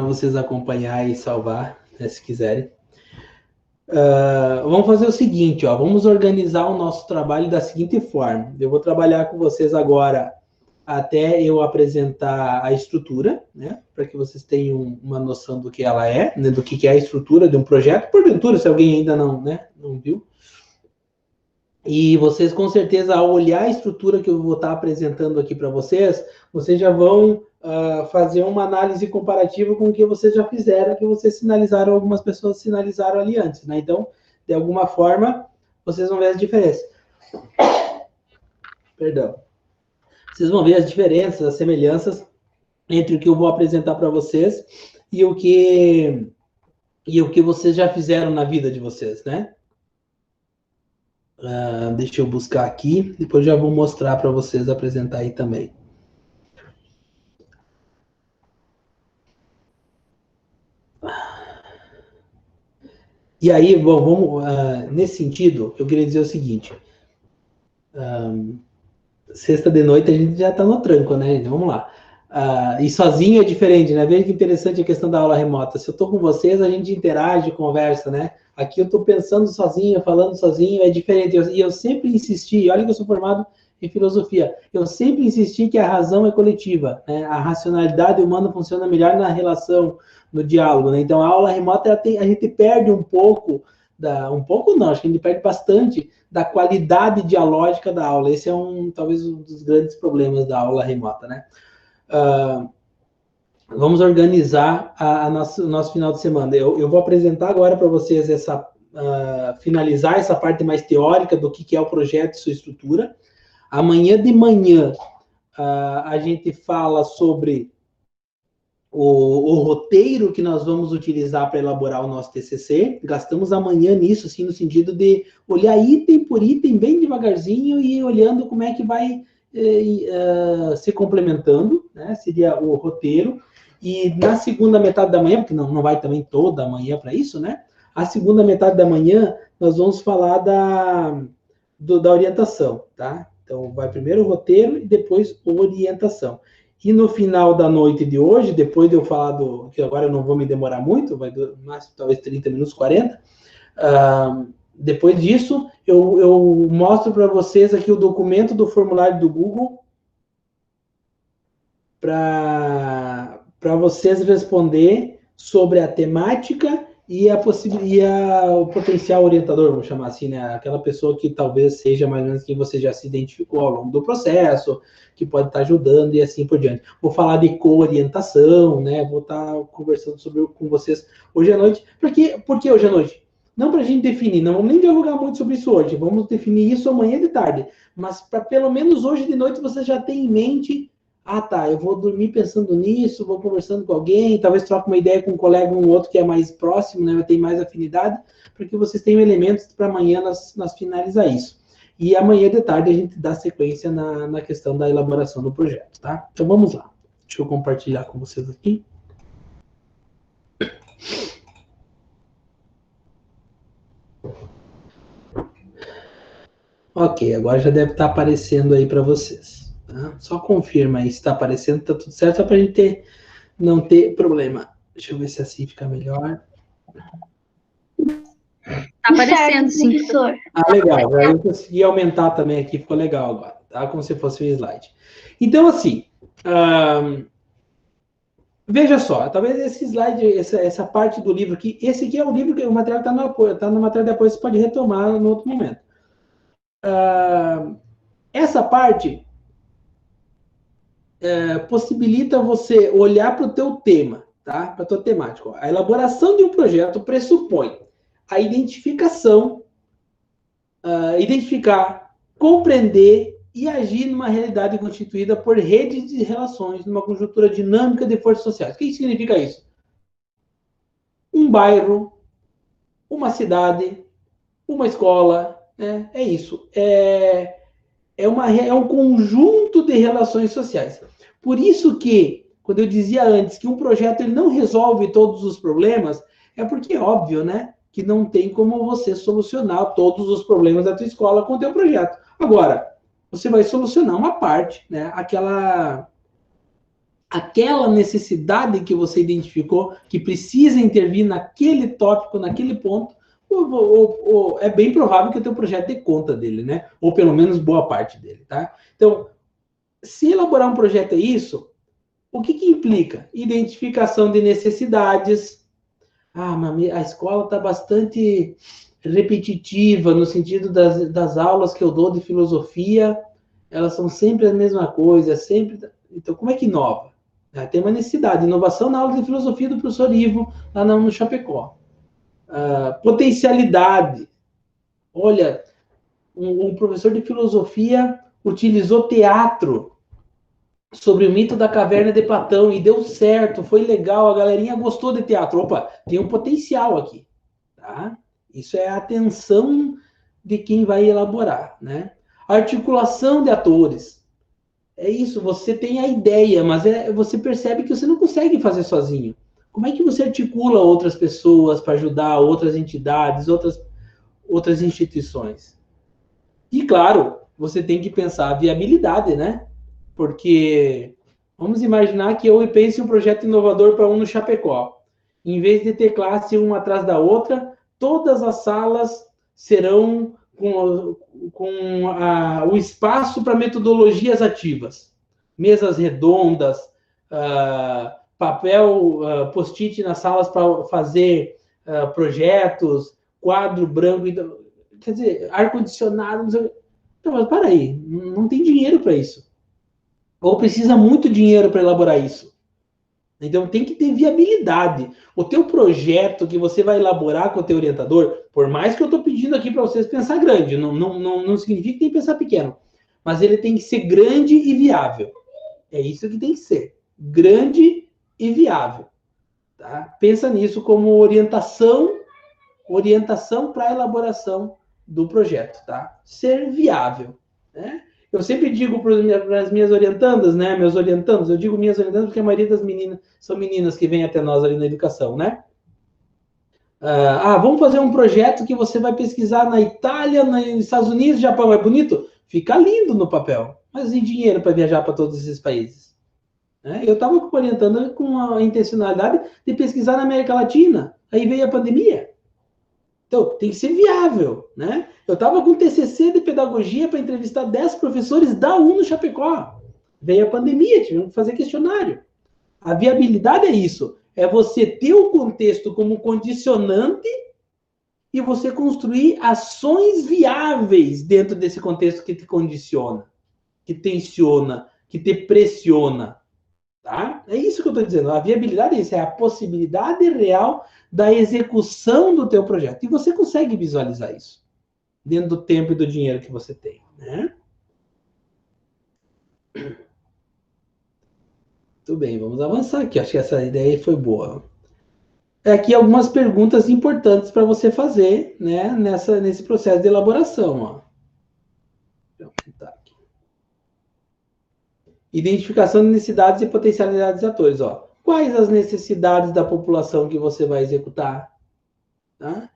vocês acompanhar e salvar, né, se quiserem. Vamos fazer o seguinte, ó, vamos organizar o nosso trabalho da seguinte forma. Eu vou trabalhar com vocês agora até eu apresentar a estrutura, né, para que vocês tenham uma noção do que ela é, né, do que é a estrutura de um projeto, porventura, se alguém ainda não, né, não viu. E vocês, com certeza, ao olhar a estrutura que eu vou estar apresentando aqui para vocês, vocês já vão fazer uma análise comparativa com o que vocês já fizeram, que vocês sinalizaram, algumas pessoas sinalizaram ali antes, né? Então, de alguma forma, vocês vão ver as diferenças. Perdão. Vocês vão ver as diferenças, as semelhanças entre o que eu vou apresentar para vocês e o que vocês já fizeram na vida de vocês, né? Deixa eu buscar aqui, depois já vou mostrar para vocês, apresentar aí também. E aí, bom, vamos, nesse sentido, eu queria dizer o seguinte. Sexta de noite a gente já está no tranco, né? Então, vamos lá. E sozinho é diferente, né? Veja que interessante a questão da aula remota. Se eu estou com vocês, a gente interage, conversa, né? Aqui eu estou pensando sozinho, falando sozinho, é diferente. E eu sempre insisti, olha que eu sou formado em filosofia, eu sempre insisti que a razão é coletiva, né? A racionalidade humana funciona melhor na relação, no diálogo, né? Então, a aula remota, a gente perde um pouco, um pouco não, acho que a gente perde bastante da qualidade dialógica da aula. Esse é talvez um dos grandes problemas da aula remota, né? Vamos organizar o nosso final de semana. Eu vou apresentar agora para vocês finalizar essa parte mais teórica do que é o projeto e sua estrutura. Amanhã de manhã, a gente fala sobre o roteiro que nós vamos utilizar para elaborar o nosso TCC. Gastamos amanhã nisso, assim, no sentido de olhar item por item, bem devagarzinho, e olhando como é que vai se complementando, né? Seria o roteiro. E na segunda metade da manhã, porque não vai também toda a manhã para isso, né? A segunda metade da manhã, nós vamos falar da orientação, tá? Então, vai primeiro o roteiro e depois orientação. E no final da noite de hoje, depois de eu falar que agora eu não vou me demorar muito, vai durar talvez 30 minutos, 40, depois disso, eu mostro para vocês aqui o documento do formulário do Google para vocês responder sobre a temática e o potencial orientador, vamos chamar assim, né? Aquela pessoa que talvez seja mais ou menos quem você já se identificou ao longo do processo, que pode estar ajudando e assim por diante. Vou falar de co-orientação, né? Vou estar conversando com vocês hoje à noite. Por que hoje à noite? Não para a gente definir, não vamos nem divulgar muito sobre isso hoje, vamos definir isso amanhã de tarde, mas para pelo menos hoje de noite você já tem em mente, tá, eu vou dormir pensando nisso, vou conversando com alguém, talvez troque uma ideia com um colega, um outro que é mais próximo, né, tem mais afinidade, para que vocês tenham elementos para amanhã nós finalizar isso. E amanhã de tarde a gente dá sequência na questão da elaboração do projeto, tá? Então vamos lá. Deixa eu compartilhar com vocês aqui. Ok, agora já deve estar aparecendo aí para vocês. Tá? Só confirma aí se está aparecendo, está tudo certo, só para a gente não ter problema. Deixa eu ver se assim fica melhor. Tá aparecendo, sim, professor. Legal. Agora eu consegui aumentar também aqui, ficou legal agora, tá? Como se fosse um slide. Então, assim, veja só, talvez esse slide, essa parte do livro aqui, esse aqui é o livro que o material está no apoio, está no material de apoio, você pode retomar no outro momento. Essa parte possibilita você olhar para o teu tema, tá? Para a tua temática. A elaboração de um projeto pressupõe a identificação, identificar, compreender e agir numa realidade constituída por redes de relações, numa conjuntura dinâmica de forças sociais. O que significa isso? Um bairro, uma cidade, uma escola, né? É isso. É um conjunto de relações sociais. Por isso que, quando eu dizia antes que um projeto ele não resolve todos os problemas, é porque é óbvio, né? Que não tem como você solucionar todos os problemas da tua escola com o teu projeto. Agora, você vai solucionar uma parte, né? aquela necessidade que você identificou, que precisa intervir naquele tópico, naquele ponto, é bem provável que o teu projeto dê conta dele, né? Ou pelo menos boa parte dele, tá? Então, se elaborar um projeto é isso, o que implica? Identificação de necessidades. Ah, mas a escola está bastante repetitiva, no sentido das aulas que eu dou de filosofia, elas são sempre a mesma coisa, sempre... Então, como é que inova? Tem uma necessidade, inovação na aula de filosofia do professor Ivo, lá no Chapecó. Potencialidade. Olha, um professor de filosofia utilizou teatro sobre o mito da caverna de Platão e deu certo, foi legal, a galerinha gostou de teatro. Opa, tem um potencial aqui, tá? Isso é a atenção de quem vai elaborar, né? Articulação de atores. É isso, você tem a ideia, mas você percebe que você não consegue fazer sozinho. Como é que você articula outras pessoas para ajudar outras entidades, outras instituições? E, claro, você tem que pensar a viabilidade, né? Porque vamos imaginar que eu pense um projeto inovador para no Chapecó. Em vez de ter classe uma atrás da outra, todas as salas serão com o espaço para metodologias ativas. Mesas redondas, papel post-it nas salas para fazer projetos, quadro branco, quer dizer, ar-condicionado. Então, mas para aí, não tem dinheiro para isso. Ou precisa muito dinheiro para elaborar isso. Então tem que ter viabilidade. O teu projeto que você vai elaborar com o teu orientador, por mais que eu estou pedindo aqui para vocês pensar grande, não significa que tem que pensar pequeno, mas ele tem que ser grande e viável. É isso que tem que ser. Grande e viável. Tá? Pensa nisso como orientação para a elaboração do projeto. Tá? Ser viável. Né? Eu sempre digo para as minhas orientandas, né? Meus orientandos, eu digo minhas orientandas porque a maioria das meninas são meninas que vêm até nós ali na educação, né? Vamos fazer um projeto que você vai pesquisar na Itália, nos Estados Unidos, Japão. É bonito? Fica lindo no papel, mas e dinheiro para viajar para todos esses países? Né? Eu estava orientando com a intencionalidade de pesquisar na América Latina. Aí veio a pandemia. Então, tem que ser viável, né? Eu estava com TCC de pedagogia para entrevistar 10 professores da UNO Chapecó. Veio a pandemia, tivemos que fazer questionário. A viabilidade é isso, é você ter o contexto como condicionante e você construir ações viáveis dentro desse contexto que te condiciona, que tensiona, que te pressiona. Tá? É isso que eu estou dizendo. A viabilidade é isso, é a possibilidade real da execução do teu projeto. E você consegue visualizar isso dentro do tempo e do dinheiro que você tem. Né? Muito bem, vamos avançar aqui. Acho que essa ideia foi boa. Aqui algumas perguntas importantes para você fazer, né, nesse processo de elaboração. Ó. Identificação de necessidades e potencialidades de atores. Ó. Quais as necessidades da população que você vai executar? Tá?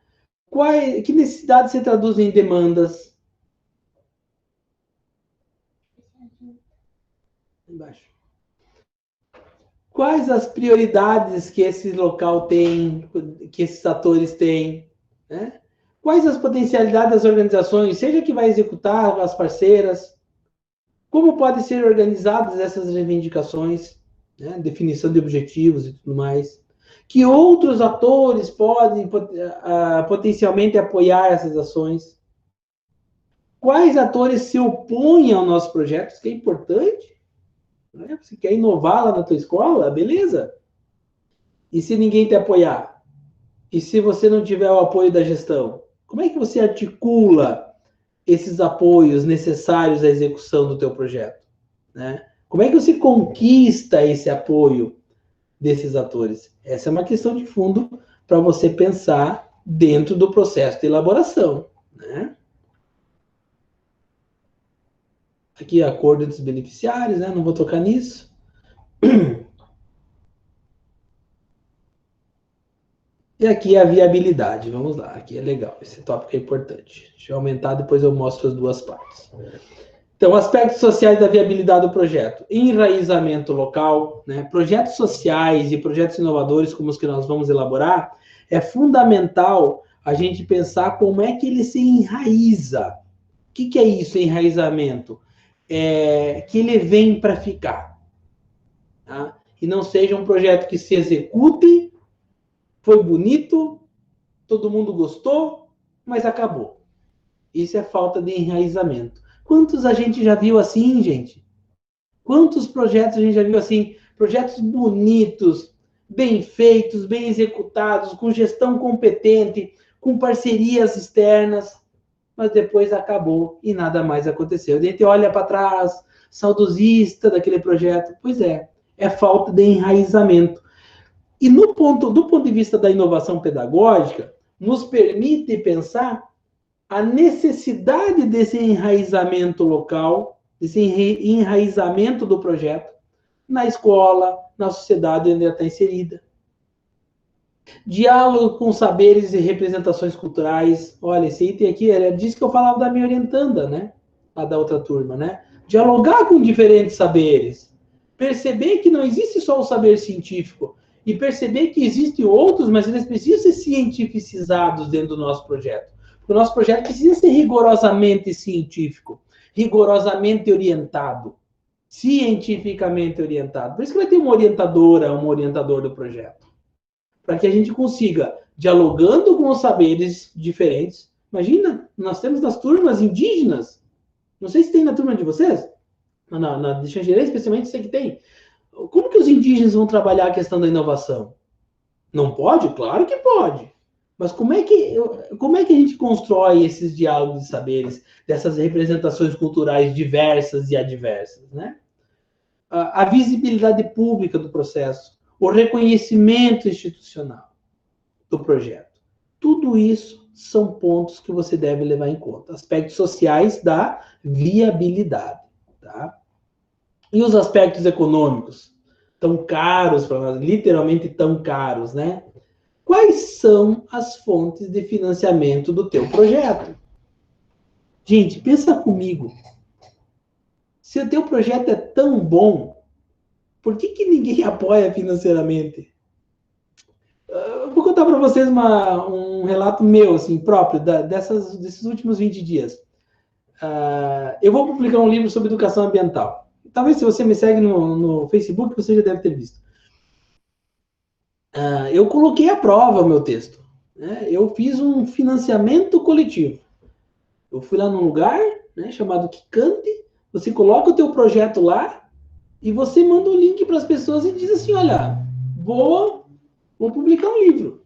Que necessidades se traduzem em demandas? Embaixo. Quais as prioridades que esse local tem, que esses atores têm? Né? Quais as potencialidades das organizações, seja que vai executar, as parceiras? Como podem ser organizadas essas reivindicações? Né? Definição de objetivos e tudo mais. Que outros atores podem potencialmente apoiar essas ações? Quais atores se opõem ao nosso projeto? Isso que é importante. Né? Você quer inovar lá na tua escola? Beleza. E se ninguém te apoiar? E se você não tiver o apoio da gestão? Como é que você articula esses apoios necessários à execução do teu projeto? Né? Como é que você conquista esse apoio desses atores? Essa é uma questão de fundo para você pensar dentro do processo de elaboração. Né? Aqui acordo dos beneficiários, né? Não vou tocar nisso. E aqui a viabilidade. Vamos lá, aqui é legal. Esse tópico é importante. Deixa eu aumentar, depois eu mostro as duas partes. Então, aspectos sociais da viabilidade do projeto. Enraizamento local, né? Projetos sociais e projetos inovadores, como os que nós vamos elaborar, é fundamental a gente pensar como é que ele se enraiza. O que é isso, enraizamento? É que ele vem para ficar. Tá? E não seja um projeto que se execute, foi bonito, todo mundo gostou, mas acabou. Isso é falta de enraizamento. Quantos a gente já viu assim, gente? Quantos projetos a gente já viu assim? Projetos bonitos, bem feitos, bem executados, com gestão competente, com parcerias externas, mas depois acabou e nada mais aconteceu. A gente olha para trás, saudosista daquele projeto. Pois é falta de enraizamento. E do ponto de vista da inovação pedagógica, nos permite pensar a necessidade desse enraizamento local, desse enraizamento do projeto na escola, na sociedade onde ela está inserida. Diálogo com saberes e representações culturais. Olha, esse item aqui, ela disse que eu falava da minha orientanda, né? A da outra turma, né? Dialogar com diferentes saberes. Perceber que não existe só o saber científico. E perceber que existem outros, mas eles precisam ser cientificizados dentro do nosso projeto. O nosso projeto precisa ser rigorosamente científico, rigorosamente orientado, cientificamente orientado. Por isso que vai ter uma orientadora, um orientador do projeto. Para que a gente consiga, dialogando com os saberes diferentes. Imagina, nós temos nas turmas indígenas, não sei se tem na turma de vocês, na de Xanxerê, especialmente, sei que tem. Como que os indígenas vão trabalhar a questão da inovação? Não pode? Claro que pode. Mas como é que a gente constrói esses diálogos de saberes, dessas representações culturais diversas e adversas, né? A visibilidade pública do processo, o reconhecimento institucional do projeto. Tudo isso são pontos que você deve levar em conta. Aspectos sociais da viabilidade, tá? E os aspectos econômicos? Tão caros para nós, literalmente tão caros, né? Quais são as fontes de financiamento do teu projeto? Gente, pensa comigo. Se o teu projeto é tão bom, por que ninguém apoia financeiramente? Eu vou contar para vocês um relato meu, assim, próprio, desses últimos 20 dias. Eu vou publicar um livro sobre educação ambiental. Talvez se você me segue no Facebook, você já deve ter visto. Eu coloquei à prova o meu texto. Né? Eu fiz um financiamento coletivo. Eu fui lá num lugar, né, chamado Kikante, você coloca o teu projeto lá e você manda um link para as pessoas e diz assim, olha, vou publicar um livro.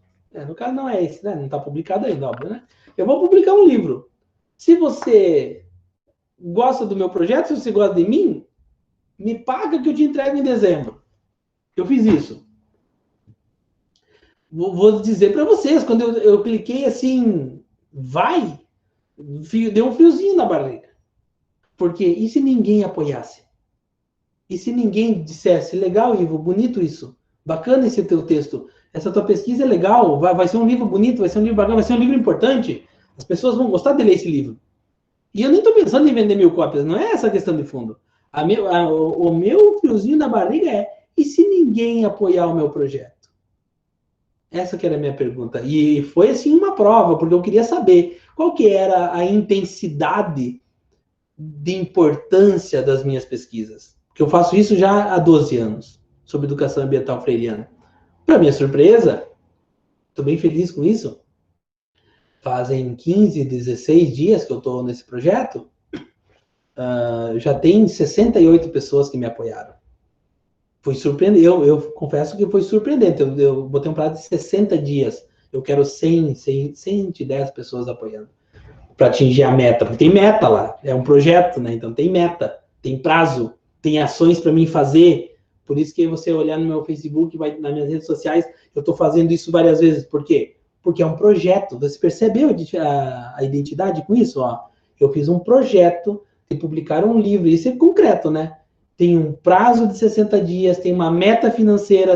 No caso não é esse, né? Não está publicado ainda, óbvio, né? Eu vou publicar um livro. Se você gosta do meu projeto, se você gosta de mim, me paga que eu te entrego em dezembro. Eu fiz isso. Vou dizer para vocês, quando eu cliquei assim, deu um friozinho na barriga. Porque e se ninguém apoiasse? E se ninguém dissesse, legal, Ivo, bonito isso, bacana esse teu texto, essa tua pesquisa é legal, vai ser um livro bonito, vai ser um livro bacana, vai ser um livro importante, as pessoas vão gostar de ler esse livro. E eu nem estou pensando em vender 1000 cópias, não é essa a questão de fundo. O meu friozinho na barriga é, e se ninguém apoiar o meu projeto? Essa que era a minha pergunta. E foi, assim, uma prova, porque eu queria saber qual que era a intensidade de importância das minhas pesquisas. Porque eu faço isso já há 12 anos, sobre educação ambiental freiriana. Para minha surpresa, estou bem feliz com isso. Fazem 15, 16 dias que eu estou nesse projeto, já tem 68 pessoas que me apoiaram. Foi surpreendente, eu confesso que foi surpreendente. Eu botei um prazo de 60 dias. Eu quero 110 pessoas apoiando para atingir a meta, porque tem meta lá, é um projeto, né? Então tem meta, tem prazo, tem ações para mim fazer. Por isso que você olhar no meu Facebook, nas minhas redes sociais, eu estou fazendo isso várias vezes. Por quê? Porque é um projeto. Você percebeu a identidade com isso? Ó, eu fiz um projeto de publicar um livro. Isso é concreto, né? Tem um prazo de 60 dias, tem uma meta financeira,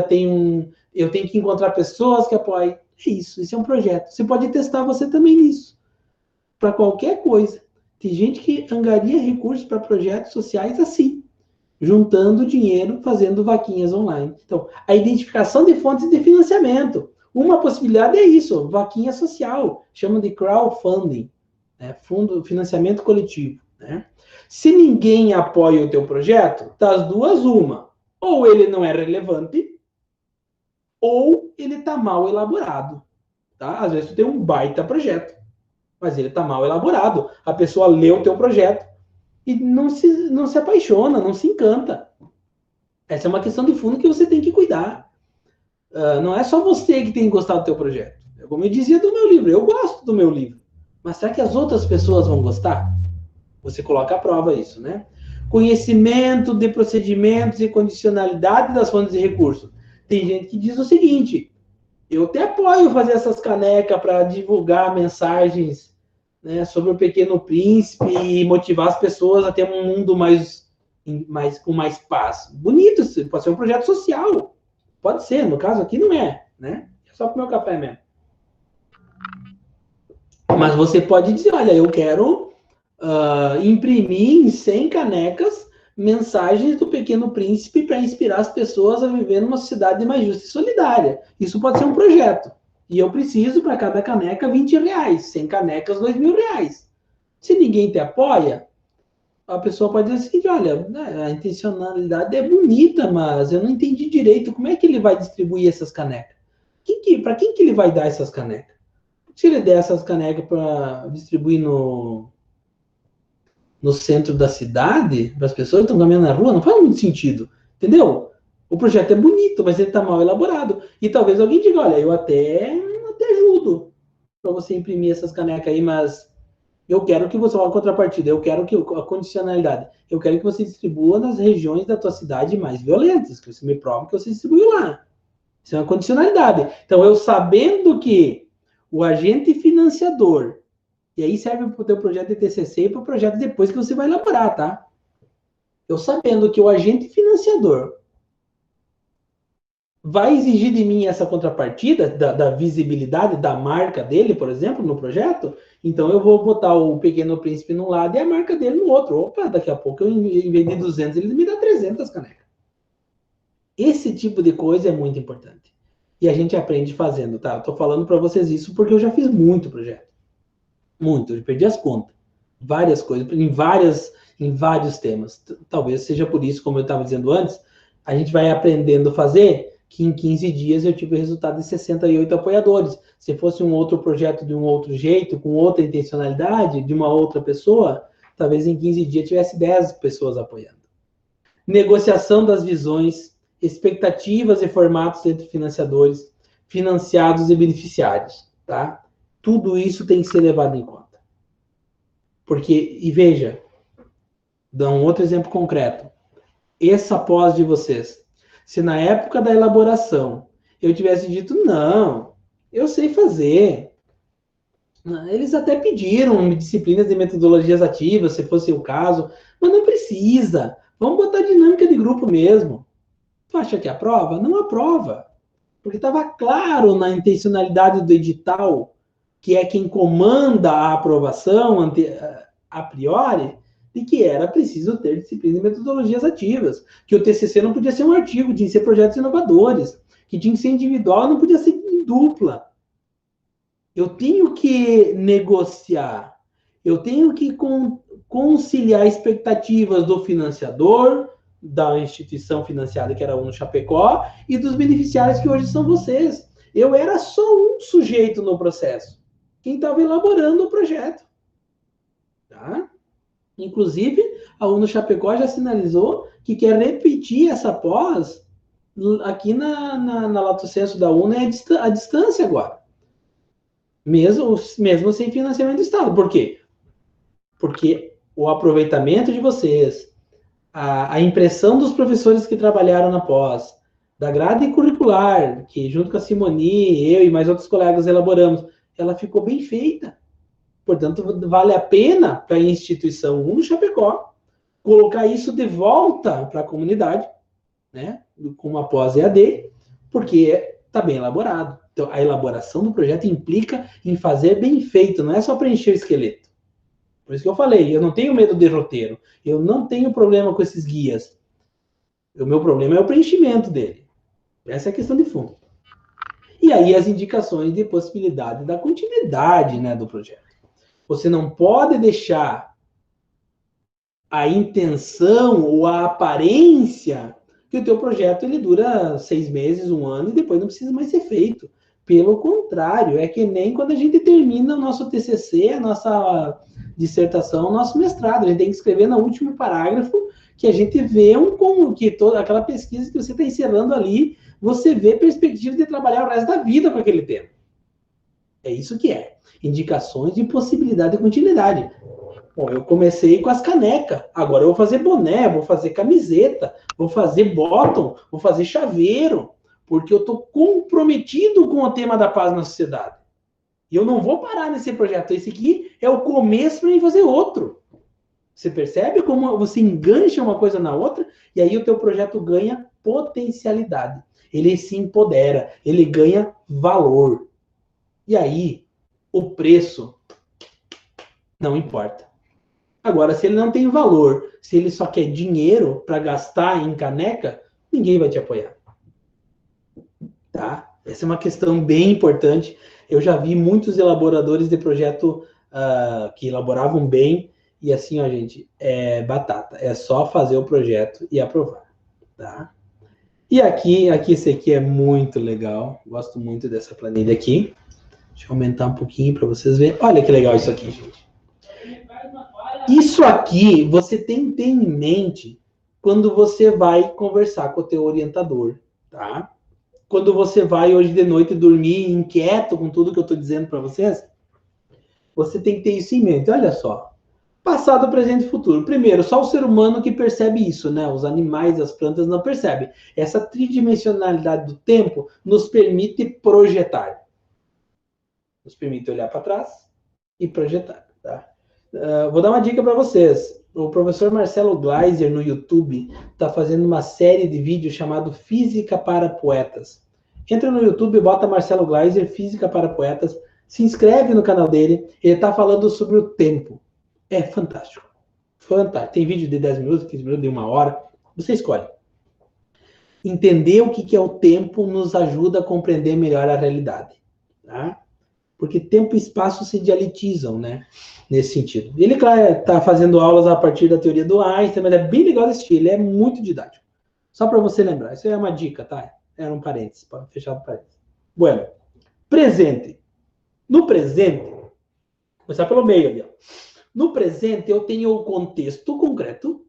eu tenho que encontrar pessoas que apoiem. É isso é um projeto. Você pode testar você também nisso. Para qualquer coisa. Tem gente que angaria recursos para projetos sociais assim, juntando dinheiro, fazendo vaquinhas online. Então, a identificação de fontes de financiamento. Uma possibilidade é isso, vaquinha social, chamam de crowdfunding, né? Fundo financiamento coletivo, né? Se ninguém apoia o teu projeto, das duas, uma. Ou ele não é relevante, ou ele está mal elaborado. Tá? Às vezes tu tem um baita projeto, mas ele está mal elaborado. A pessoa lê o teu projeto e não se apaixona, não se encanta. Essa é uma questão de fundo que você tem que cuidar. Não é só você que tem que gostar do teu projeto. Como eu dizia do meu livro, eu gosto do meu livro. Mas será que as outras pessoas vão gostar? Você coloca à prova isso, né? Conhecimento de procedimentos e condicionalidade das fontes de recursos. Tem gente que diz o seguinte: eu até apoio fazer essas canecas para divulgar mensagens, né, sobre o Pequeno Príncipe e motivar as pessoas a ter um mundo com mais paz. Bonito, pode ser um projeto social. Pode ser, no caso aqui não é, né? É só para o meu café mesmo. Mas você pode dizer, olha, eu quero imprimir em 100 canecas mensagens do Pequeno Príncipe para inspirar as pessoas a viver numa sociedade mais justa e solidária. Isso pode ser um projeto. E eu preciso, para cada caneca, R$20. 100 canecas, R$2.000. Se ninguém te apoia, a pessoa pode dizer o seguinte: olha, a intencionalidade é bonita, mas eu não entendi direito como é que ele vai distribuir essas canecas. Para quem que ele vai dar essas canecas? Se ele der essas canecas para distribuir no centro da cidade, para as pessoas que estão caminhando na rua, não faz muito sentido, entendeu? O projeto é bonito, mas ele está mal elaborado. E talvez alguém diga, olha, eu até ajudo para você imprimir essas canecas aí, mas eu quero que você, uma contrapartida, eu quero que a condicionalidade, eu quero que você distribua nas regiões da tua cidade mais violentas, que você me prove que você distribuiu lá. Isso é uma condicionalidade. Então, eu sabendo que o agente financiador, e aí serve para o teu projeto de TCC e para o projeto depois que você vai elaborar, tá? Eu sabendo que o agente financiador vai exigir de mim essa contrapartida da visibilidade da marca dele, por exemplo, no projeto, então eu vou botar o Pequeno Príncipe num lado e a marca dele no outro. Opa, daqui a pouco, em vez de 200, ele me dá 300 canecas. Esse tipo de coisa é muito importante. E a gente aprende fazendo, tá? Eu tô falando para vocês isso porque eu já fiz muito projeto. Muito, eu perdi as contas. Várias coisas, em vários temas. Talvez seja por isso, como eu estava dizendo antes, a gente vai aprendendo a fazer, que em 15 dias eu tive o resultado de 68 apoiadores. Se fosse um outro projeto de um outro jeito, com outra intencionalidade, de uma outra pessoa, talvez em 15 dias tivesse 10 pessoas apoiando. Negociação das visões, expectativas e formatos entre financiadores, financiados e beneficiários, tá? Tudo isso tem que ser levado em conta. Porque, e veja, dá um outro exemplo concreto. Essa pós de vocês, se na época da elaboração eu tivesse dito, não, eu sei fazer. Eles até pediram disciplinas de metodologias ativas, se fosse o caso, mas não precisa. Vamos botar dinâmica de grupo mesmo. Tu acha que aprova? Não aprova. Porque estava claro na intencionalidade do edital, que é quem comanda a aprovação a priori, de que era preciso ter disciplina e metodologias ativas, que o TCC não podia ser um artigo, tinha que ser projetos inovadores, que tinha que ser individual, não podia ser em dupla. Eu tenho que negociar, eu tenho que conciliar expectativas do financiador, da instituição financiada, que era o Chapecó, e dos beneficiários, que hoje são vocês. Eu era só um sujeito no processo, quem estava elaborando o projeto. Tá? Inclusive, a UNO Chapecó já sinalizou que quer repetir essa pós aqui na Lato Sensu da UNO, a distância agora. Mesmo sem financiamento do Estado. Por quê? Porque o aproveitamento de vocês, a impressão dos professores que trabalharam na pós, da grade curricular, que junto com a Simoni, eu e mais outros colegas elaboramos, ela ficou bem feita. Portanto, vale a pena para a instituição UNO Chapecó colocar isso de volta para a comunidade, né, com uma pós-EAD, porque está bem elaborado. Então, a elaboração do projeto implica em fazer bem feito, não é só preencher o esqueleto. Por isso que eu falei, eu não tenho medo de roteiro. Eu não tenho problema com esses guias. O meu problema é o preenchimento dele. Essa é a questão de fundo. E aí as indicações de possibilidade da continuidade, né, do projeto. Você não pode deixar a intenção ou a aparência que o teu projeto ele dura 6 meses, 1 ano e depois não precisa mais ser feito. Pelo contrário, é que nem quando a gente termina o nosso TCC, a nossa dissertação, o nosso mestrado. A gente tem que escrever no último parágrafo que a gente vê que toda aquela pesquisa que você está encerrando ali, você vê perspectiva de trabalhar o resto da vida com aquele tema. É isso que é. Indicações de possibilidade de continuidade. Bom, eu comecei com as canecas, agora eu vou fazer boné, vou fazer camiseta, vou fazer bottom, vou fazer chaveiro, porque eu estou comprometido com o tema da paz na sociedade. E eu não vou parar nesse projeto. Esse aqui é o começo para mim fazer outro. Você percebe como você engancha uma coisa na outra e aí o teu projeto ganha potencialidade. Ele se empodera, ele ganha valor. E aí o preço não importa. Agora, se ele não tem valor, se ele só quer dinheiro para gastar em caneca, ninguém vai te apoiar. Tá? Essa é uma questão bem importante. Eu já vi muitos elaboradores de projeto que elaboravam bem, e assim, ó, gente, é batata. É só fazer o projeto e aprovar. Tá? E aqui esse aqui é muito legal. Gosto muito dessa planilha aqui. Deixa eu aumentar um pouquinho para vocês verem. Olha que legal isso aqui, gente. Isso aqui você tem que ter em mente quando você vai conversar com o teu orientador, tá? Quando você vai hoje de noite dormir inquieto com tudo que eu estou dizendo para vocês, você tem que ter isso em mente. Olha só. Passado, presente e futuro. Primeiro, só o ser humano que percebe isso, né? Os animais, as plantas não percebem. Essa tridimensionalidade do tempo nos permite projetar. Nos permite olhar para trás e projetar, tá? Vou dar uma dica para vocês. O professor Marcelo Gleiser, no YouTube, está fazendo uma série de vídeos chamado Física para Poetas. Entra no YouTube, bota Marcelo Gleiser, Física para Poetas, se inscreve no canal dele, ele está falando sobre o tempo. É fantástico. Fantástico. Tem vídeo de 10 minutos, 15 minutos, de 1 hora. Você escolhe. Entender o que é o tempo nos ajuda a compreender melhor a realidade. Tá? Porque tempo e espaço se dialetizam, né? Nesse sentido. Ele, claro, está fazendo aulas a partir da teoria do Einstein, mas é bem legal assistir, ele é muito didático. Só para você lembrar, isso é uma dica, tá? Era um parênteses, para fechar o parênteses. Bueno, presente. No presente, vou começar pelo meio ali, ó. No presente, eu tenho o contexto concreto,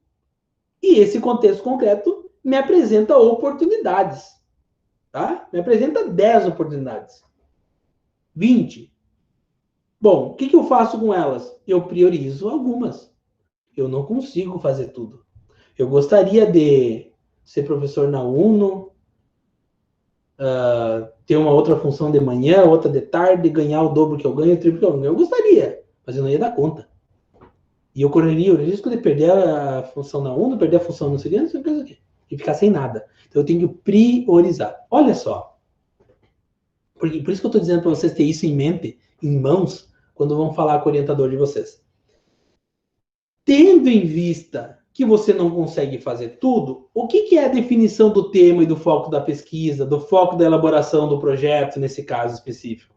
e esse contexto concreto me apresenta oportunidades, tá? Me apresenta 10 oportunidades. 20. Bom, o que eu faço com elas? Eu priorizo algumas. Eu não consigo fazer tudo. Eu gostaria de ser professor na UNO, ter uma outra função de manhã, outra de tarde, ganhar o dobro que eu ganho, o triplo que eu ganho. Eu gostaria, mas eu não ia dar conta. E eu correria o risco de perder a função na UNO, perder a função no seguinte, e ficar sem nada. Então eu tenho que priorizar. Olha só. Por isso que eu estou dizendo para vocês ter isso em mente, em mãos, quando vão falar com o orientador de vocês. Tendo em vista que você não consegue fazer tudo, o que é a definição do tema e do foco da pesquisa, do foco da elaboração do projeto, nesse caso específico?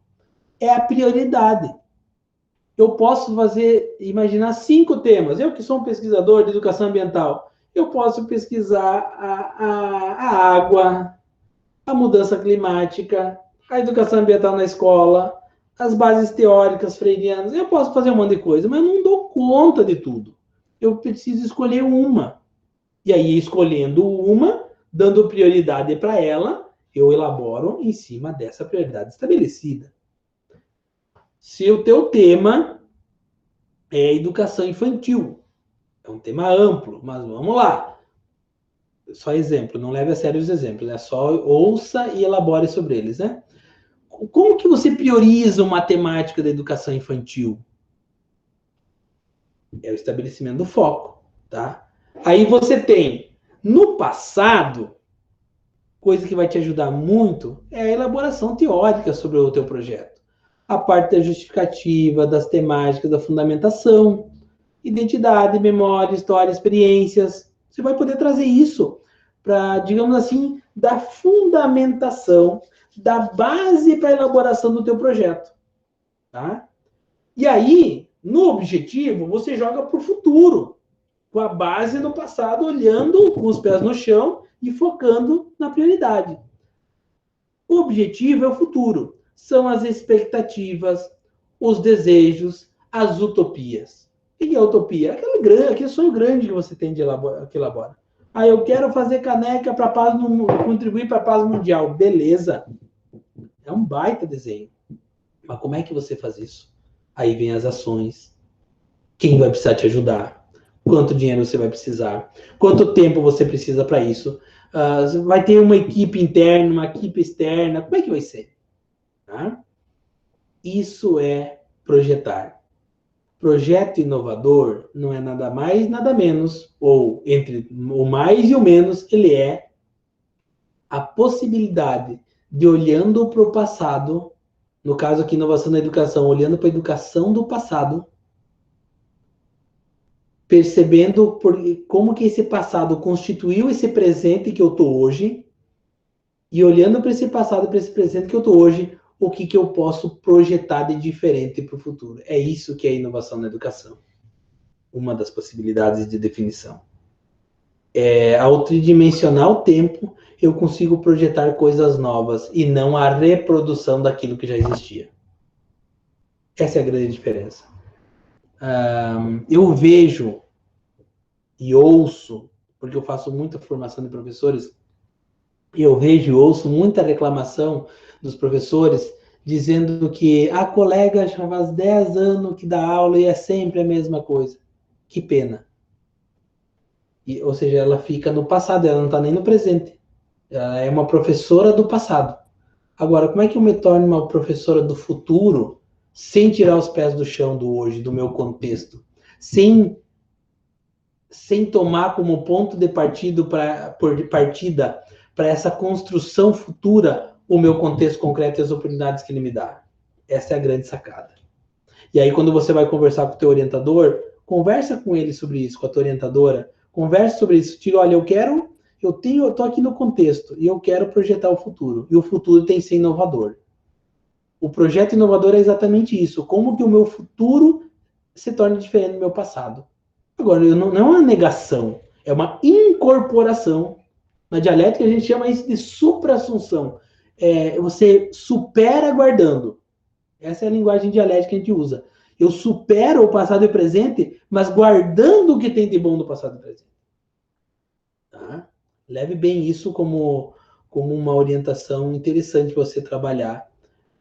É a prioridade. Eu posso imaginar 5 temas. Eu que sou um pesquisador de educação ambiental, eu posso pesquisar a água, a mudança climática, a educação ambiental na escola, as bases teóricas freirianas. Eu posso fazer um monte de coisa, mas eu não dou conta de tudo. Eu preciso escolher uma. E aí, escolhendo uma, dando prioridade para ela, eu elaboro em cima dessa prioridade estabelecida. Se o teu tema é educação infantil, é um tema amplo, mas vamos lá. Só exemplo, não leve a sério os exemplos, né? Só ouça e elabore sobre eles, né? Como que você prioriza uma temática da educação infantil? É o estabelecimento do foco, tá? Aí você tem, no passado, coisa que vai te ajudar muito é a elaboração teórica sobre o teu projeto. A parte da justificativa, das temáticas, da fundamentação. identidade, memória, história, experiências. Você vai poder trazer isso para, digamos assim, dar fundamentação, dar base para a elaboração do teu projeto. Tá? E aí, no objetivo, você joga para o futuro, com a base no passado, olhando com os pés no chão e focando na prioridade. O objetivo é o futuro. São as expectativas, os desejos, as utopias. O que é utopia? Aquele sonho grande que você tem que elaborar. Ah, eu quero fazer caneca para paz contribuir para a paz mundial. Beleza. É um baita desenho. Mas como é que você faz isso? Aí vem as ações. Quem vai precisar te ajudar? Quanto dinheiro você vai precisar? Quanto tempo você precisa para isso? Vai ter uma equipe interna, uma equipe externa? Como é que vai ser? Tá? Isso é projetar. Projeto inovador não é nada mais, nada menos, ou entre o mais e o menos, ele é a possibilidade de, olhando para o passado, no caso aqui, inovação na educação, olhando para a educação do passado, percebendo como que esse passado constituiu esse presente que eu estou hoje, e olhando para esse passado, para esse presente que eu estou hoje, o que eu posso projetar de diferente para o futuro. É isso que é inovação na educação. Uma das possibilidades de definição. Ao tridimensionar o tempo, eu consigo projetar coisas novas e não a reprodução daquilo que já existia. Essa é a grande diferença. Eu vejo e ouço, porque eu faço muita formação de professores, e eu vejo e ouço muita reclamação dos professores dizendo que a colega já faz 10 anos que dá aula e é sempre a mesma coisa. Que pena. Ou seja, ela fica no passado, ela não está nem no presente. Ela é uma professora do passado. Agora, como é que eu me torno uma professora do futuro sem tirar os pés do chão do hoje, do meu contexto? Sem tomar como ponto de partida para essa construção futura o meu contexto concreto e as oportunidades que ele me dá. Essa é a grande sacada. E aí, quando você vai conversar com o teu orientador, conversa com ele sobre isso, com a tua orientadora, conversa sobre isso, diga, olha, eu tô aqui no contexto e eu quero projetar o futuro. E o futuro tem que ser inovador. O projeto inovador é exatamente isso. Como que o meu futuro se torna diferente do meu passado. Agora, não é uma negação, é uma incorporação. Na dialética, a gente chama isso de supra-assunção. Você supera guardando. Essa é a linguagem dialética que a gente usa. Eu supero o passado e o presente, mas guardando o que tem de bom do passado e presente. Tá? Leve bem isso como uma orientação interessante para você trabalhar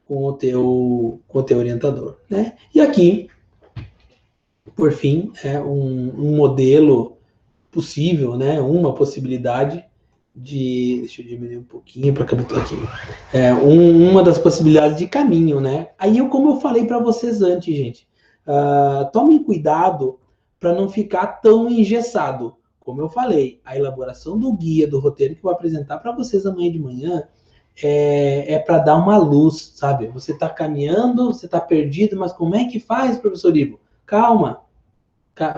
com o teu orientador. Né? E aqui, por fim, é um modelo possível, né? Uma possibilidade de... Deixa eu diminuir um pouquinho para que eu estou aqui. Uma das possibilidades de caminho, né? Aí, como eu falei para vocês antes, gente, tomem cuidado para não ficar tão engessado. Como eu falei, a elaboração do guia, do roteiro que eu vou apresentar para vocês amanhã de manhã é para dar uma luz, sabe? Você está caminhando, você está perdido, mas como é que faz, professor Ivo? Calma,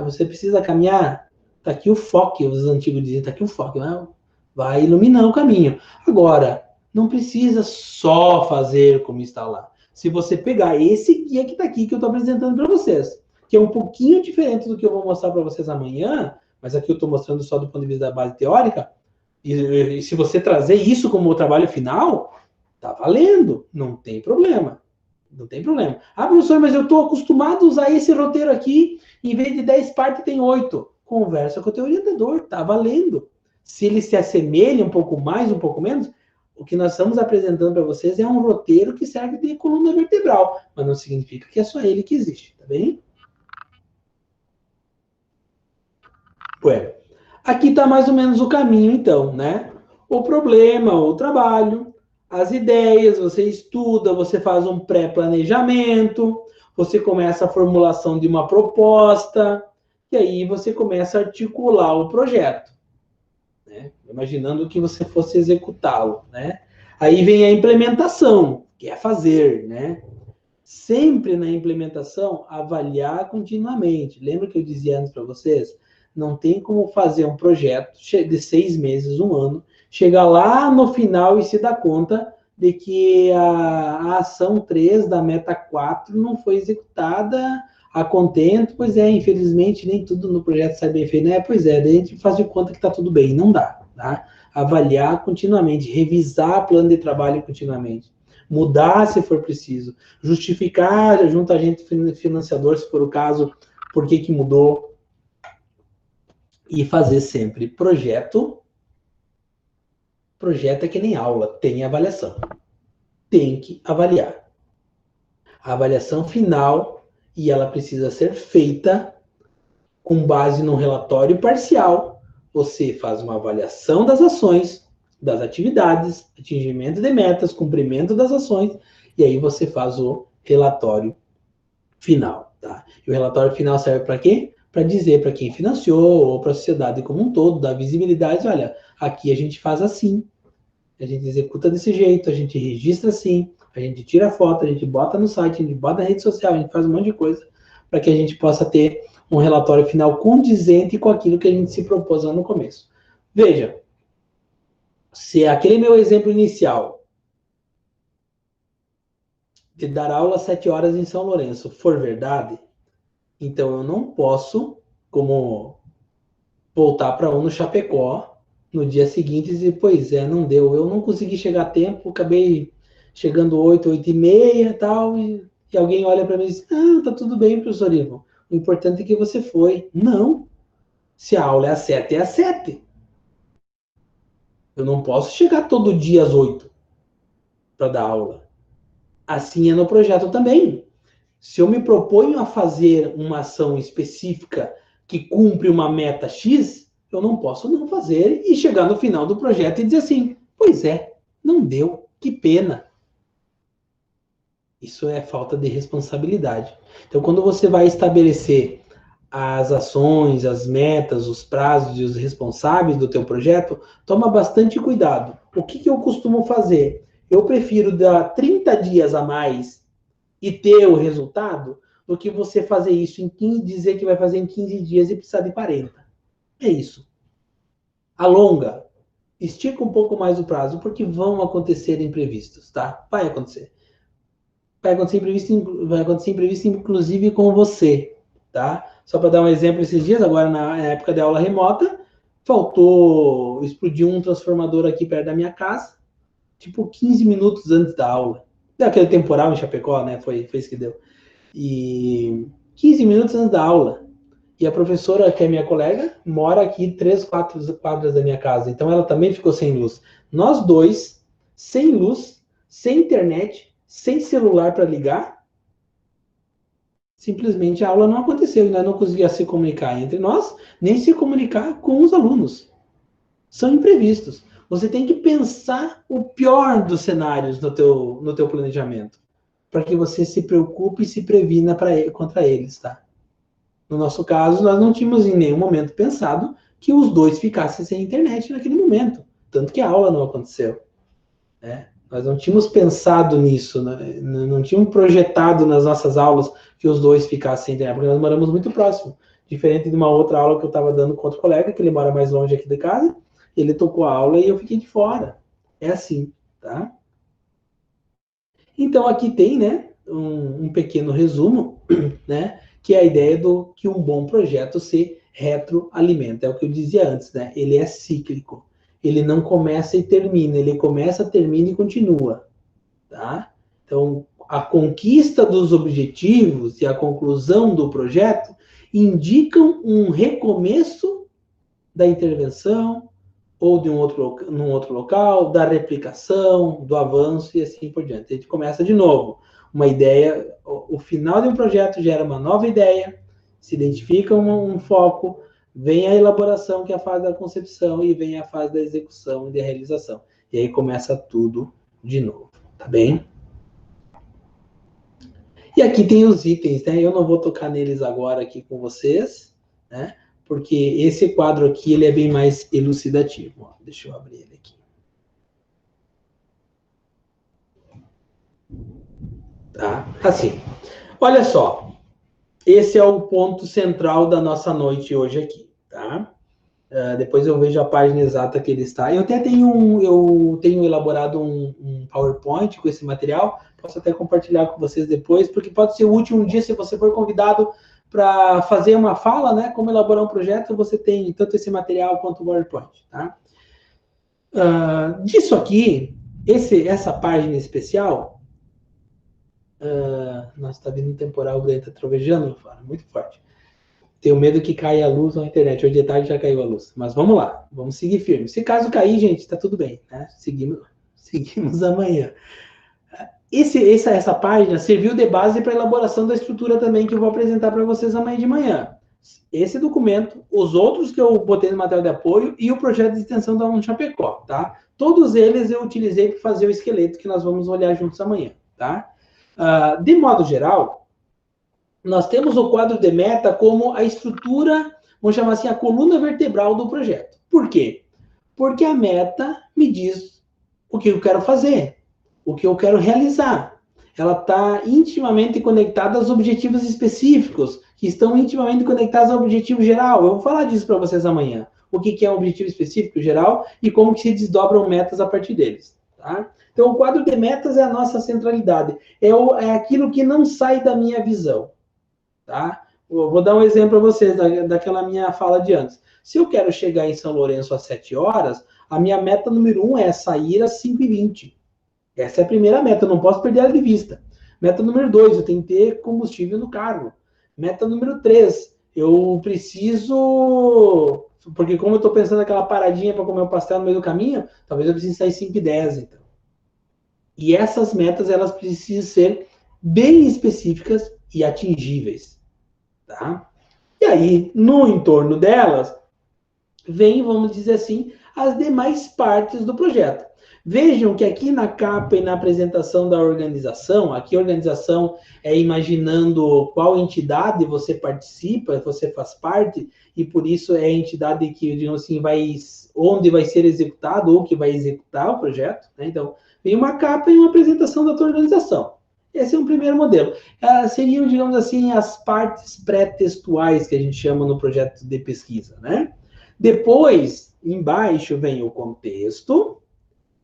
você precisa caminhar. Está aqui o foco, os antigos diziam, está aqui o foco, né? Vai iluminar o caminho. Agora, não precisa só fazer como está lá. Se você pegar esse guia que está aqui, que eu estou apresentando para vocês, que é um pouquinho diferente do que eu vou mostrar para vocês amanhã, mas aqui eu estou mostrando só do ponto de vista da base teórica, e se você trazer isso como o trabalho final, tá valendo, não tem problema. Não tem problema. Ah, professor, mas eu estou acostumado a usar esse roteiro aqui, em vez de 10 partes tem 8. Conversa com o teu orientador, tá valendo. Se ele se assemelha um pouco mais, um pouco menos, o que nós estamos apresentando para vocês é um roteiro que serve de coluna vertebral, mas não significa que é só ele que existe, tá bem? Bueno, aqui está mais ou menos o caminho, então, né? O problema, o trabalho, as ideias, você estuda, você faz um pré-planejamento, você começa a formulação de uma proposta, e aí você começa a articular o projeto, né? Imaginando que você fosse executá-lo, né? Aí vem a implementação, que é fazer, né? sempre na implementação, avaliar continuamente. Lembra que eu dizia antes para vocês? Não tem como fazer um projeto de 6 meses, 1 ano, chegar lá no final e se dar conta de que a ação 3 da meta 4 não foi executada a contento, pois é, infelizmente, nem tudo no projeto sai bem feito, né? Pois é, daí a gente faz de conta que está tudo bem, não dá, tá? Avaliar continuamente, revisar plano de trabalho continuamente, mudar se for preciso, justificar junto a gente financiador, se for o caso, por que mudou, e fazer sempre projeto. Projeto é que nem aula, tem avaliação. Tem que avaliar. A avaliação final, e ela precisa ser feita com base num relatório parcial. Você faz uma avaliação das ações, das atividades, atingimento de metas, cumprimento das ações, e aí você faz o relatório final. Tá? E o relatório final serve para quê? Para dizer para quem financiou, ou para a sociedade como um todo, dar visibilidade, olha, aqui a gente faz assim, a gente executa desse jeito, a gente registra assim, a gente tira foto, a gente bota no site, a gente bota na rede social, a gente faz um monte de coisa para que a gente possa ter um relatório final condizente com aquilo que a gente se propôs lá no começo. Veja, se aquele meu exemplo inicial de dar aula às 7 horas em São Lourenço for verdade, então eu não posso, como voltar para no Chapecó no dia seguinte e dizer, pois é, não deu, eu não consegui chegar a tempo, acabei chegando 8, 8h30 tal, e alguém olha para mim e diz, ah, tá tudo bem, professor Ivo, o importante é que você foi. Não, se a aula é às 7, é às 7. Eu não posso chegar todo dia às 8 para dar aula. Assim é no projeto também. Se eu me proponho a fazer uma ação específica que cumpre uma meta X, eu não posso não fazer e chegar no final do projeto e dizer assim, pois é, não deu, que pena. Isso é falta de responsabilidade. Então, quando você vai estabelecer as ações, as metas, os prazos e os responsáveis do teu projeto, toma bastante cuidado. O que eu costumo fazer? Eu prefiro dar 30 dias a mais e ter o resultado do que você fazer isso em 15, dizer que vai fazer em 15 dias e precisar de 40. É isso. Alonga, estica um pouco mais o prazo, porque vão acontecer imprevistos, tá? Vai acontecer. Vai acontecer imprevisto, inclusive com você, tá? Só para dar um exemplo, esses dias, agora na época de aula remota, faltou explodir um transformador aqui perto da minha casa, tipo 15 minutos antes da aula. Deu aquele temporal em Chapecó, né? Foi isso que deu. E 15 minutos antes da aula. E a professora, que é minha colega, mora aqui 3, 4 quadras da minha casa. Então ela também ficou sem luz. Nós dois, sem luz, sem internet, sem celular para ligar, simplesmente a aula não aconteceu. Nós não conseguíamos se comunicar entre nós, nem se comunicar com os alunos. São imprevistos. Você tem que pensar o pior dos cenários no teu planejamento, para que você se preocupe e se previna contra eles, tá? No nosso caso, nós não tínhamos em nenhum momento pensado que os dois ficassem sem internet naquele momento, tanto que a aula não aconteceu, né? Nós não tínhamos pensado nisso, né? Não tínhamos projetado nas nossas aulas que os dois ficassem sem internet, porque nós moramos muito próximo, diferente de uma outra aula que eu estava dando com outro colega, que ele mora mais longe aqui de casa, ele tocou a aula e eu fiquei de fora. É assim, tá? Então, aqui tem, né, um pequeno resumo, né, que é a ideia do que um bom projeto se retroalimenta. É o que eu dizia antes, né? Ele é cíclico. Ele não começa e termina, ele começa, termina e continua, tá? Então, a conquista dos objetivos e a conclusão do projeto indicam um recomeço da intervenção, ou de num outro local, da replicação, do avanço e assim por diante. A gente começa de novo. Uma ideia, o final de um projeto gera uma nova ideia, se identifica um foco, vem a elaboração, que é a fase da concepção, e vem a fase da execução e da realização. E aí começa tudo de novo, tá bem? E aqui tem os itens, né? Eu não vou tocar neles agora aqui com vocês, né? Porque esse quadro aqui, ele é bem mais elucidativo. Ó, deixa eu abrir ele aqui. tá? Assim, olha só, esse é o ponto central da nossa noite hoje aqui, tá? Depois eu vejo a página exata que ele está. Eu tenho elaborado um PowerPoint com esse material, posso até compartilhar com vocês depois, porque pode ser útil um dia se você for convidado para fazer uma fala, né? Como elaborar um projeto, você tem tanto esse material quanto o PowerPoint, tá? Disso aqui, essa página especial, nossa, está vindo um temporal grande, está trovejando, muito forte. Tenho medo que caia a luz na internet. Hoje de tarde já caiu a luz. Mas vamos lá, vamos seguir firme. Se caso cair, gente, está tudo bem, né? Seguimos amanhã. Essa página serviu de base para a elaboração da estrutura também que eu vou apresentar para vocês amanhã de manhã. Esse documento, os outros que eu botei no material de apoio e o projeto de extensão da Chapecó, tá? Todos eles eu utilizei para fazer o esqueleto que nós vamos olhar juntos amanhã, tá? De modo geral, nós temos o quadro de meta como a estrutura, vamos chamar assim, a coluna vertebral do projeto. Por quê? Porque a meta me diz o que eu quero fazer, o que eu quero realizar. Ela está intimamente conectada aos objetivos específicos, que estão intimamente conectados ao objetivo geral. Eu vou falar disso para vocês amanhã. O que é um objetivo específico geral e como que se desdobram metas a partir deles. Tá? Então, o quadro de metas é a nossa centralidade. É aquilo que não sai da minha visão. Tá? Eu vou dar um exemplo para vocês daquela minha fala de antes. Se eu quero chegar em São Lourenço às 7 horas, a minha meta número 1 é sair às 5h20. Essa é a primeira meta, eu não posso perder ela de vista. Meta número 2, eu tenho que ter combustível no carro. Meta número 3, eu preciso... Porque como eu estou pensando naquela paradinha para comer o pastel no meio do caminho, talvez eu precise sair 5h10, então. E essas metas, elas precisam ser bem específicas e atingíveis. Tá? E aí, no entorno delas, vem, vamos dizer assim, as demais partes do projeto. Vejam que aqui na capa e na apresentação da organização, aqui a organização é imaginando qual entidade você participa, você faz parte, e por isso é a entidade que, digamos assim, onde vai ser executado ou que vai executar o projeto. Né? Então, vem uma capa e uma apresentação da tua organização. Esse é um primeiro modelo. Seriam, digamos assim, as partes pré-textuais que a gente chama no projeto de pesquisa, né? Depois, embaixo, vem o contexto.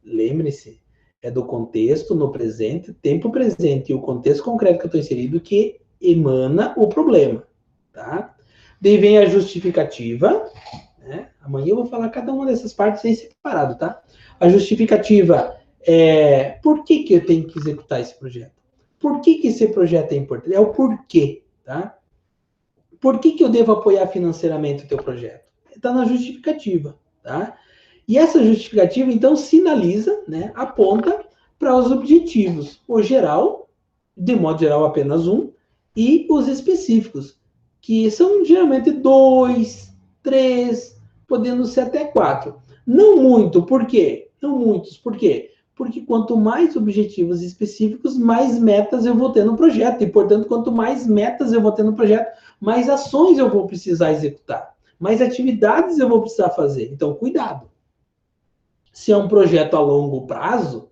Lembre-se, é do contexto no presente, tempo presente e o contexto concreto que eu estou inserido que emana o problema, tá? Daí vem a justificativa, né? Amanhã eu vou falar cada uma dessas partes em separado, tá? A justificativa é por que eu tenho que executar esse projeto? Por que esse projeto é importante? É o porquê, tá? Por que eu devo apoiar financeiramente o teu projeto? Está na justificativa, tá? E essa justificativa, então, sinaliza, né, aponta para os objetivos. O geral, de modo geral, apenas um, e os específicos, que são geralmente 2, 3, podendo ser até 4. Não muito, por quê? Não muitos, por quê? Porque quanto mais objetivos específicos, mais metas eu vou ter no projeto. E, portanto, quanto mais metas eu vou ter no projeto, mais ações eu vou precisar executar. Mais atividades eu vou precisar fazer. Então, cuidado. Se é um projeto a longo prazo,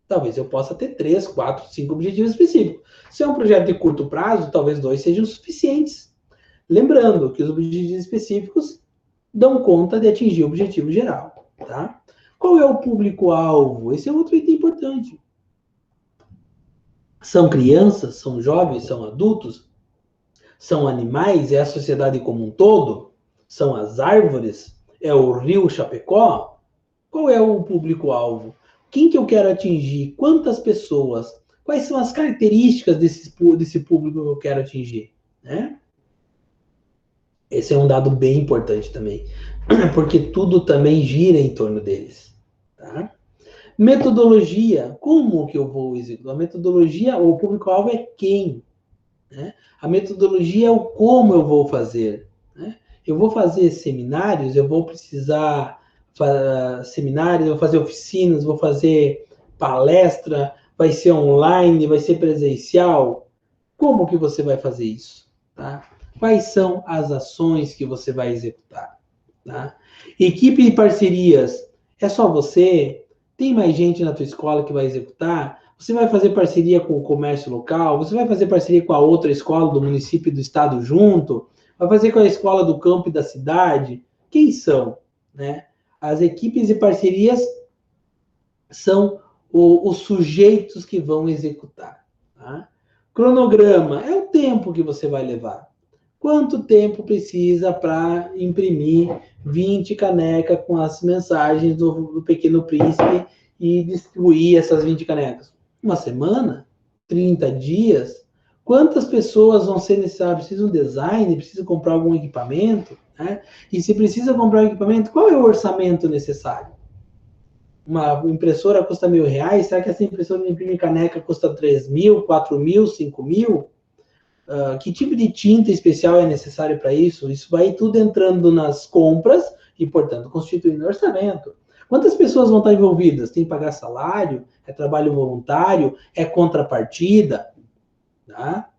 talvez eu possa ter 3, 4, 5 objetivos específicos. Se é um projeto de curto prazo, talvez 2 sejam suficientes. Lembrando que os objetivos específicos dão conta de atingir o objetivo geral. Tá? Qual é o público-alvo? Esse é outro item importante. São crianças? São jovens? São adultos? São animais? É a sociedade como um todo? São as árvores? É o rio Chapecó? Qual é o público-alvo? Quem que eu quero atingir? Quantas pessoas? Quais são as características desse público que eu quero atingir? Né? Esse é um dado bem importante também, porque tudo também gira em torno deles. Tá? Metodologia, como que eu vou executar? A metodologia, o público-alvo é quem? Né? A metodologia é o como eu vou fazer. Né? Eu vou fazer seminários, eu vou precisar seminários, vou fazer oficinas, vou fazer palestra, vai ser online, vai ser presencial. Como que você vai fazer isso? Tá? Quais são as ações que você vai executar? Tá? Equipe de parcerias, é só você? Tem mais gente na tua escola que vai executar? você vai fazer parceria com o comércio local, você vai fazer parceria com a outra escola do município e do estado junto, vai fazer com a escola do campo e da cidade. Quem são, né? As equipes e parcerias são os sujeitos que vão executar. Tá? Cronograma é o tempo que você vai levar. Quanto tempo precisa para imprimir 20 canecas com as mensagens do Pequeno Príncipe e distribuir essas 20 canecas? Uma semana? 30 dias? Quantas pessoas vão ser necessárias? Precisa um design? Precisa comprar algum equipamento? Né? E se precisa comprar um equipamento, qual é o orçamento necessário? Uma impressora custa R$1.000, será que essa impressora de imprimir caneca custa 3.000, 4.000, 5.000? Que tipo de tinta especial é necessário para isso? Isso vai tudo entrando nas compras e, portanto, constituindo orçamento. Quantas pessoas vão estar envolvidas? Tem que pagar salário? É trabalho voluntário? É contrapartida? Tá?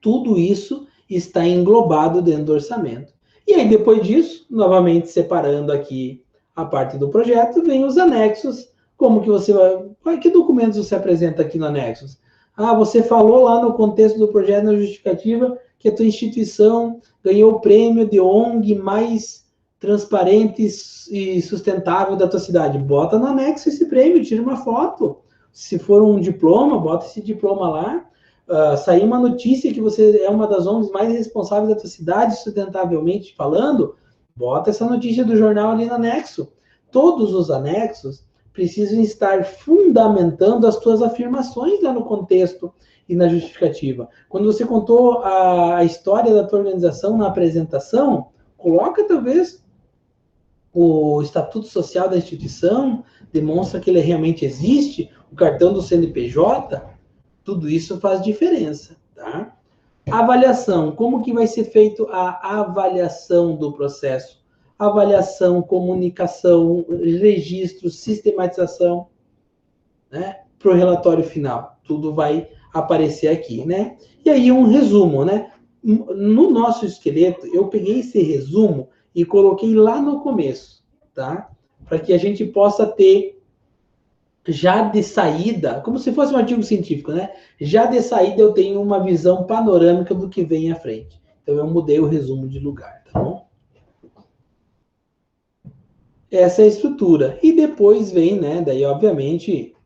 Tudo isso está englobado dentro do orçamento. E aí, depois disso, novamente separando aqui a parte do projeto, vem os anexos. Como que você vai... Que documentos você apresenta aqui no anexos? Você falou lá no contexto do projeto, na justificativa, que a tua instituição ganhou o prêmio de ONG mais transparente e sustentável da tua cidade. Bota no anexo esse prêmio, tira uma foto. Se for um diploma, bota esse diploma lá. Sair uma notícia que você é uma das ONGs mais responsáveis da tua cidade, sustentavelmente falando, bota essa notícia do jornal ali no anexo. Todos os anexos precisam estar fundamentando as tuas afirmações lá no contexto e na justificativa. Quando você contou a história da tua organização na apresentação, coloca talvez o estatuto social da instituição, demonstra que ele realmente existe, o cartão do CNPJ, tudo isso faz diferença, tá? Avaliação, como que vai ser feito a avaliação do processo? Avaliação, comunicação, registro, sistematização, né? Para o relatório final. Tudo vai aparecer aqui, né? E aí um resumo, né? No nosso esqueleto, eu peguei esse resumo e coloquei lá no começo, tá? Para que a gente possa ter já de saída, como se fosse um artigo científico, né? Já de saída eu tenho uma visão panorâmica do que vem à frente. Então eu mudei o resumo de lugar, tá bom? Essa é a estrutura. E depois vem, né? Daí, obviamente,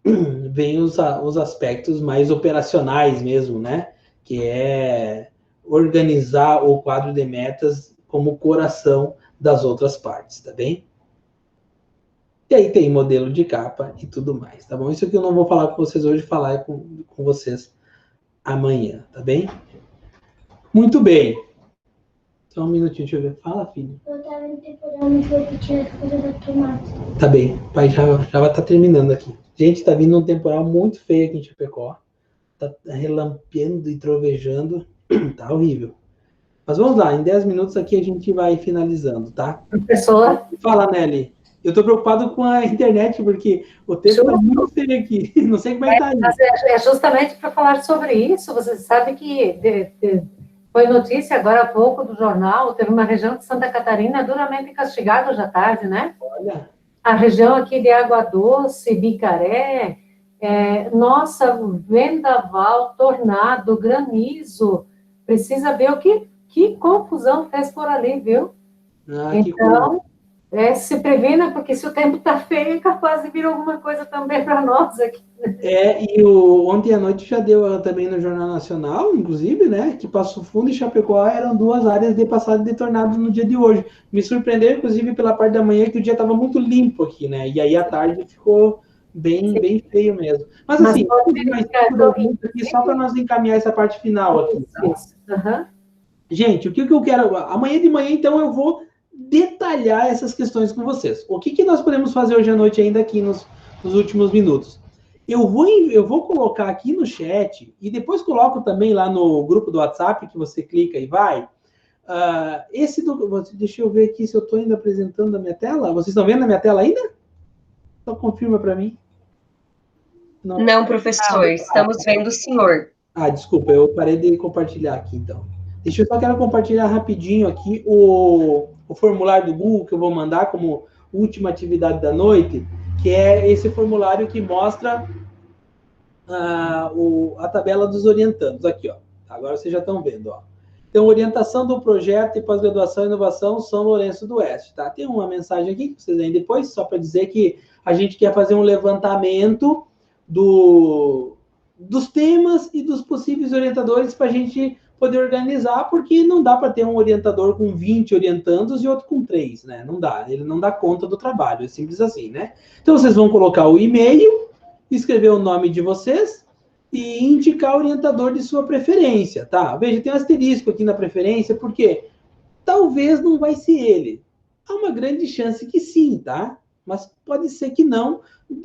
vem os aspectos mais operacionais mesmo, né? Que é organizar o quadro de metas como coração das outras partes, tá bem? E aí tem modelo de capa e tudo mais, tá bom? Isso aqui eu não vou falar com vocês hoje, falar com vocês amanhã, tá bem? Muito bem. Só um minutinho, deixa eu ver. Fala, filho. Eu tava temporando que eu tinha que fazer da tomate. Tá bem, o pai já vai estar terminando aqui. Gente, tá vindo um temporal muito feio aqui em Chapecó. Tá relampeando e trovejando. Tá horrível. Mas vamos lá, em 10 minutos aqui a gente vai finalizando, tá? Professor? Fala, Nelly. Eu tô preocupado com a internet, porque o texto tá muito feio aqui. Não sei como é que tá aí. É justamente para falar sobre isso. Você sabe que foi notícia agora há pouco do jornal, teve uma região de Santa Catarina duramente castigada hoje à tarde, né? Olha. A região aqui de Água Doce, Bicaré, nossa, vendaval, tornado, granizo. Precisa ver o que confusão fez por ali, viu? Então, se previna, porque se o tempo está feio, é capaz de vir alguma coisa também para nós aqui. E ontem à noite já deu também no Jornal Nacional, inclusive, né, que Passo Fundo e Chapecó eram duas áreas de passada de tornado no dia de hoje. Me surpreendeu, inclusive, pela parte da manhã, que o dia estava muito limpo aqui, né, e aí à tarde ficou bem feio mesmo. Mas assim, só para nós encaminhar essa parte final aqui, tá? Uhum. Gente, o que eu quero... Amanhã de manhã, então, eu vou detalhar essas questões com vocês. O que nós podemos fazer hoje à noite ainda aqui nos últimos minutos? Eu vou colocar aqui no chat e depois coloco também lá no grupo do WhatsApp, que você clica e vai. Deixa eu ver aqui se eu estou ainda apresentando a minha tela. Vocês estão vendo a minha tela ainda? Só confirma para mim. Não, professor, estamos vendo o senhor. Desculpa, eu parei de compartilhar aqui, então. Eu quero compartilhar rapidinho aqui o formulário do Google que eu vou mandar como última atividade da noite, que é esse formulário que mostra a tabela dos orientandos, aqui, ó. Agora vocês já estão vendo, ó. Então, orientação do projeto e pós-graduação e inovação São Lourenço do Oeste, tá? Tem uma mensagem aqui que vocês veem depois, só para dizer que a gente quer fazer um levantamento dos temas e dos possíveis orientadores para a gente poder organizar, porque não dá para ter um orientador com 20 orientandos e outro com 3, né? Não dá, ele não dá conta do trabalho, é simples assim, né? Então, vocês vão colocar o e-mail, escrever o nome de vocês e indicar o orientador de sua preferência, tá? Veja, tem um asterisco aqui na preferência, porque talvez não vai ser ele. Há uma grande chance que sim, tá? Mas pode ser que não.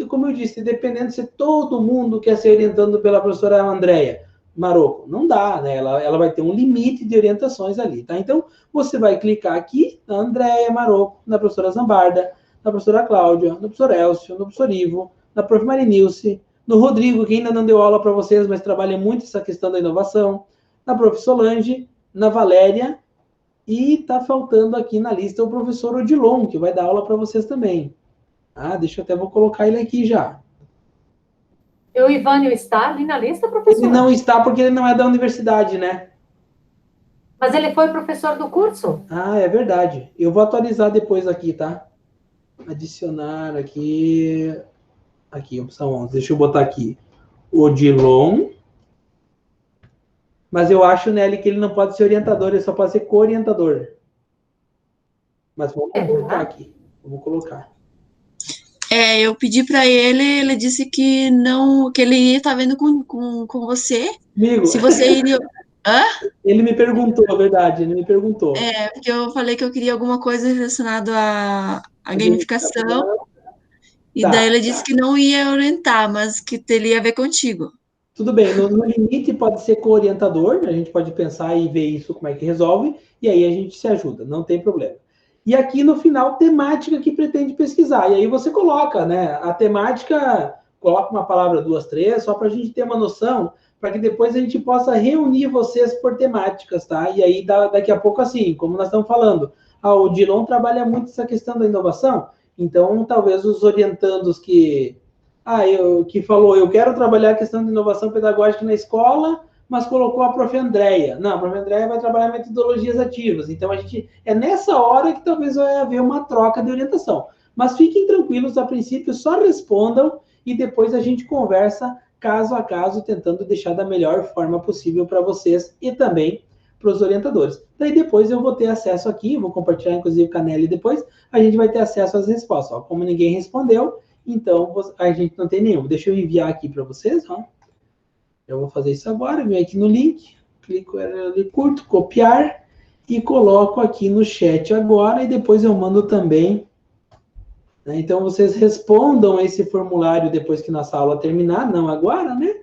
Como eu disse, dependendo se todo mundo quer ser orientado pela professora Andréia Marocco, não dá, né? Ela vai ter um limite de orientações ali, tá? Então, você vai clicar aqui na Andréia Marocco, na professora Zambarda, na professora Cláudia, no professor Elcio, no professor Ivo, na prof. Marinilce, no Rodrigo, que ainda não deu aula para vocês, mas trabalha muito essa questão da inovação, na prof. Solange, na Valéria, e está faltando aqui na lista o professor Odilon, que vai dar aula para vocês também. Deixa eu até, vou colocar ele aqui já. E o Ivânio está ali na lista, professor? Ele não está porque ele não é da universidade, né? Mas ele foi professor do curso? É verdade. Eu vou atualizar depois aqui, tá? Adicionar aqui... Aqui, opção 11. Deixa eu botar aqui. Odilon. Mas eu acho, Nelly, que ele não pode ser orientador, ele só pode ser co-orientador. Mas vamos colocar aqui. Vamos colocar. Eu pedi para ele disse que não, que ele ia estar vendo com você. Comigo? Se você iria... Hã? Ele me perguntou, a verdade, ele me perguntou. Porque eu falei que eu queria alguma coisa relacionada à gamificação. E daí ele disse que não ia orientar, mas que ele ia ver contigo. Tudo bem, no limite pode ser co-orientador, a gente pode pensar e ver isso, como é que resolve, e aí a gente se ajuda, não tem problema. E aqui no final, temática que pretende pesquisar, e aí você coloca, né, a temática, coloca uma palavra, 2, 3, só para a gente ter uma noção, para que depois a gente possa reunir vocês por temáticas, tá? E aí daqui a pouco, assim, como nós estamos falando, o Dilon trabalha muito essa questão da inovação, então talvez os orientandos que falou, eu quero trabalhar a questão de inovação pedagógica na escola, mas colocou a prof. Andréia. Não, a prof. Andréia vai trabalhar metodologias ativas. Então, é nessa hora que talvez vai haver uma troca de orientação. Mas fiquem tranquilos, a princípio, só respondam e depois a gente conversa caso a caso, tentando deixar da melhor forma possível para vocês e também para os orientadores. Daí depois eu vou ter acesso aqui, vou compartilhar inclusive com a Nelly depois, a gente vai ter acesso às respostas. Ó, como ninguém respondeu, então a gente não tem nenhum. Deixa eu enviar aqui para vocês, ó. Eu vou fazer isso agora, venho aqui no link, clico ali, curto, copiar e coloco aqui no chat agora e depois eu mando também. Né? Então vocês respondam esse formulário depois que nossa aula terminar, não agora, né?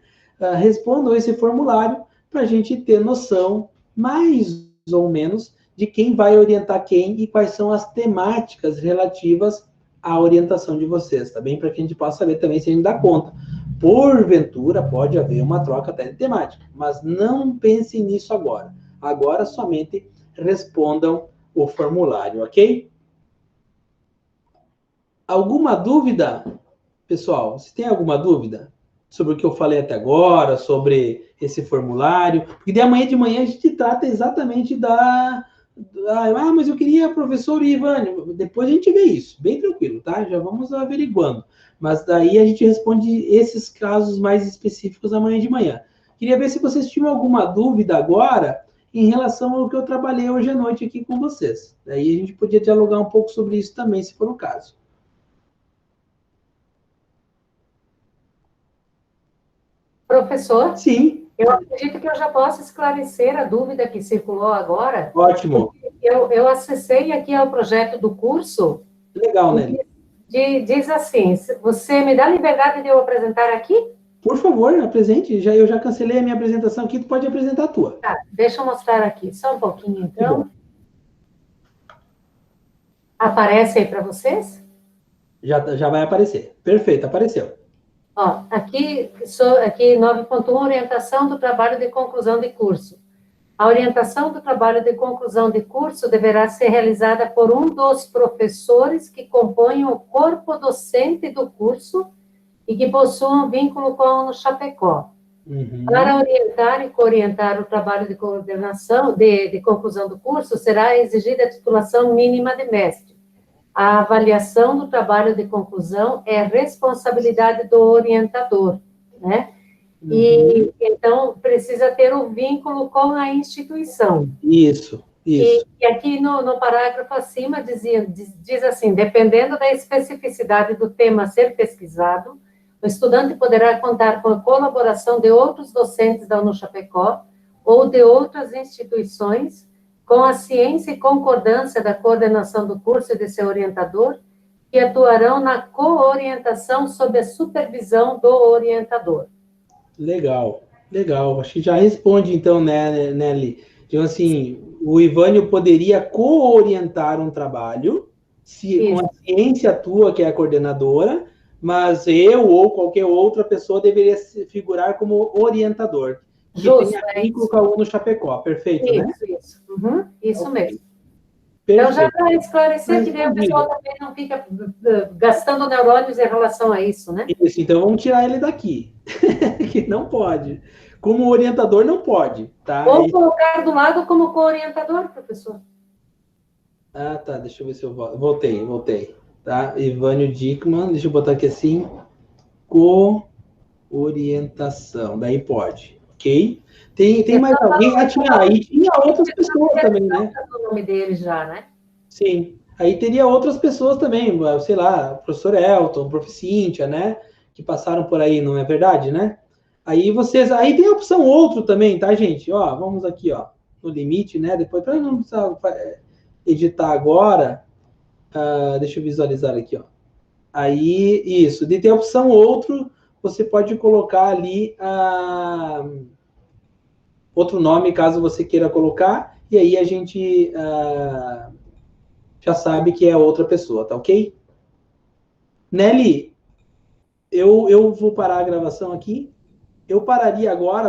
Respondam esse formulário para a gente ter noção, mais ou menos, de quem vai orientar quem e quais são as temáticas relativas à orientação de vocês, tá bem? Para que a gente possa saber também se a gente dá conta. Porventura, pode haver uma troca até de temática, mas não pensem nisso agora. Agora, somente respondam o formulário, ok? Alguma dúvida, pessoal? Se tem alguma dúvida sobre o que eu falei até agora, sobre esse formulário? Porque de amanhã de manhã a gente trata exatamente mas eu queria professor Ivânio. Depois a gente vê isso, bem tranquilo, tá? Já vamos averiguando. Mas daí a gente responde esses casos mais específicos amanhã de manhã. Queria ver se vocês tinham alguma dúvida agora em relação ao que eu trabalhei hoje à noite aqui com vocês. Daí a gente podia dialogar um pouco sobre isso também, se for o caso. Professor? Sim. Eu acredito que eu já posso esclarecer a dúvida que circulou agora. Ótimo. Eu acessei aqui ao projeto do curso. Legal, Nelly. Diz assim, você me dá liberdade de eu apresentar aqui? Por favor, apresente. Eu já cancelei a minha apresentação aqui, tu pode apresentar a tua. Tá, deixa eu mostrar aqui, só um pouquinho, então. Aparece aí para vocês? Já vai aparecer. Perfeito, apareceu. Ó, aqui 9.1, orientação do trabalho de conclusão de curso. A orientação do trabalho de conclusão de curso deverá ser realizada por um dos professores que compõem o corpo docente do curso e que possuam vínculo com a Chapecó. Para orientar e coorientar o trabalho de coordenação, de conclusão do curso, será exigida a titulação mínima de mestre. A avaliação do trabalho de conclusão é responsabilidade do orientador, né? E, então, precisa ter um vínculo com a instituição. Isso. E aqui no parágrafo acima diz assim, dependendo da especificidade do tema a ser pesquisado, o estudante poderá contar com a colaboração de outros docentes da UNO-Chapecó ou de outras instituições, com a ciência e concordância da coordenação do curso e de seu orientador, que atuarão na coorientação sob a supervisão do orientador. Legal. Acho que já responde, então, né, Nelly? Então, assim, o Ivânio poderia co-orientar um trabalho, com a ciência tua, que é a coordenadora, mas eu ou qualquer outra pessoa deveria figurar como orientador. Justo, tem vínculo com a UNO Chapecó, perfeito, isso, né? Isso Okay. mesmo. Perfeito. Então, já para esclarecer, que daí o pessoal também não fica gastando neurônios em relação a isso, né? Isso, então vamos tirar ele daqui, que não pode. Como orientador, não pode, tá? Ou colocar do lado como co-orientador, professor. Ah, tá, deixa eu ver se eu volto. Voltei. Tá? Ivânio Dickmann, deixa eu botar aqui assim, co-orientação, daí pode, ok? Tem mais alguém? Aí tinha outras pessoas também, né? O nome dele já, né? Sim, aí teria outras pessoas também, sei lá, o professor Elton, o prof. Cíntia, né? Que passaram por aí, não é verdade, né? Aí tem a opção outro também, tá, gente? Ó, vamos aqui, ó, no limite, né? Depois, para não precisar editar agora, deixa eu visualizar aqui, ó. Aí, isso, de ter a opção outro, você pode colocar ali outro nome, caso você queira colocar, e aí a gente já sabe que é outra pessoa, tá ok? Nelly, eu vou parar a gravação aqui. Eu pararia agora